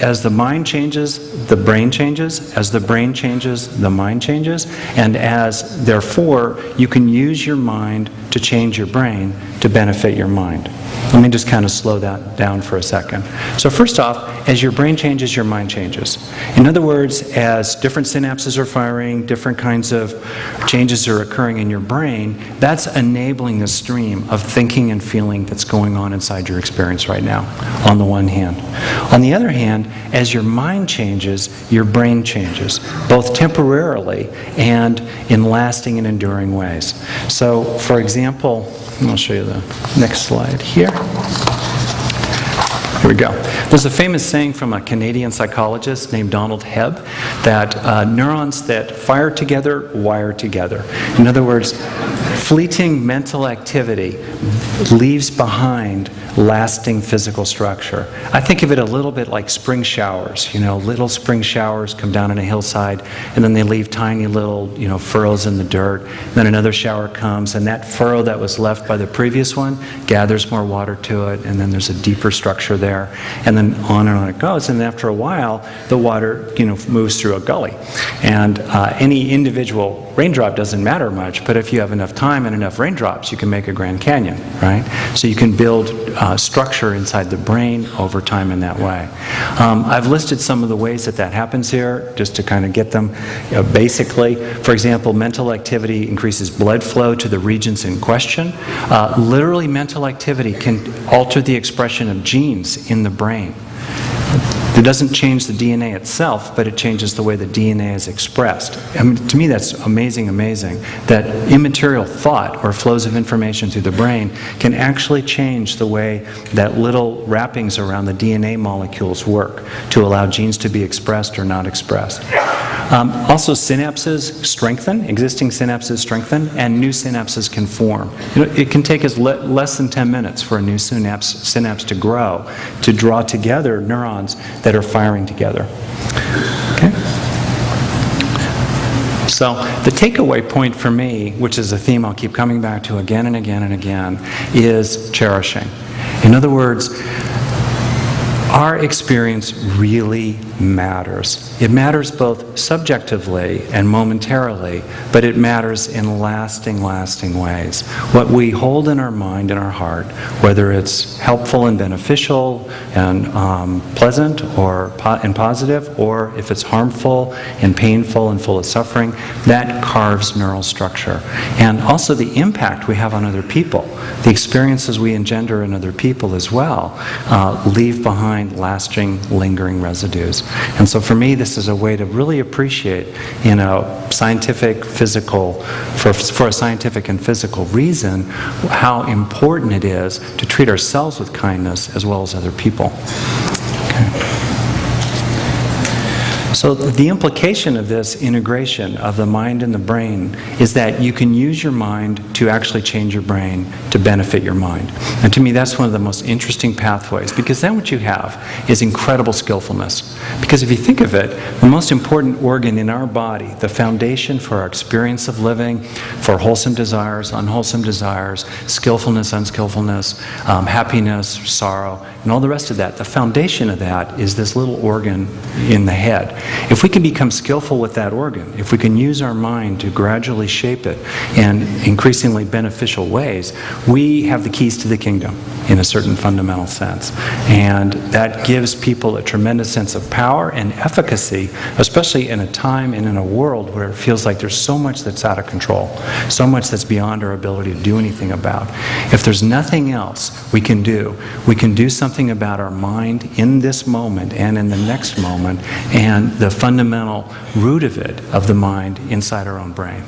as the mind changes, the brain changes. As the brain changes, the mind changes. And as, therefore, you can use your mind to change your brain to benefit your mind. Let me just kind of slow that down for a second. So first off, as your brain changes, your mind changes. In other words, as different synapses are firing, different kinds of changes are occurring in your brain, that's enabling the stream of thinking and feeling that's going on inside your experience right now, on the one hand. On the other hand, as your mind changes, your brain changes, both temporarily and in lasting and enduring ways. So, for example, I'll show you the next slide here. Here we go. There's a famous saying from a Canadian psychologist named Donald Hebb that neurons that fire together wire together. In other words, fleeting mental activity leaves behind lasting physical structure. I think of it a little bit like spring showers. You know, little spring showers come down on a hillside, and then they leave tiny little, furrows in the dirt. Then another shower comes, and that furrow that was left by the previous one gathers more water to it, and then there's a deeper structure there, and then on it goes. And after a while, the water, moves through a gully. And any individual raindrop doesn't matter much, but if you have enough time and enough raindrops, you can make a Grand Canyon, right? So you can build structure inside the brain over time in that way. I've listed some of the ways that happens here, just to kind of get them basically. For example, mental activity increases blood flow to the regions in question. Literally, mental activity can alter the expression of genes in the brain. It doesn't change the DNA itself, but it changes the way the DNA is expressed. I mean, to me, that's amazing, that immaterial thought or flows of information through the brain can actually change the way that little wrappings around the DNA molecules work to allow genes to be expressed or not expressed. Also, synapses strengthen, existing synapses strengthen, and new synapses can form. It can take us less than 10 minutes for a new synapse to grow, to draw together neurons that are firing together. Okay? So the takeaway point for me, which is a theme I'll keep coming back to again and again and again, is cherishing. In other words, our experience really matters. It matters both subjectively and momentarily, but it matters in lasting ways. What we hold in our mind and our heart, whether it's helpful and beneficial and pleasant and positive, or if it's harmful and painful and full of suffering, that carves neural structure. And also the impact we have on other people, the experiences we engender in other people as well, leave behind lasting, lingering residues. And so for me, this is a way to really appreciate, scientific, physical, for a scientific and physical reason, how important it is to treat ourselves with kindness as well as other people. Okay. So the implication of this integration of the mind and the brain is that you can use your mind to actually change your brain to benefit your mind. And to me, that's one of the most interesting pathways, because then what you have is incredible skillfulness. Because if you think of it, the most important organ in our body, the foundation for our experience of living, for wholesome desires, unwholesome desires, skillfulness, unskillfulness, happiness, sorrow, and all the rest of that, the foundation of that is this little organ in the head. If we can become skillful with that organ, if we can use our mind to gradually shape it in increasingly beneficial ways, we have the keys to the kingdom in a certain fundamental sense. And that gives people a tremendous sense of power and efficacy, especially in a time and in a world where it feels like there's so much that's out of control, so much that's beyond our ability to do anything about. If there's nothing else we can do something about our mind in this moment and in the next moment, and the fundamental root of it, of the mind, inside our own brain.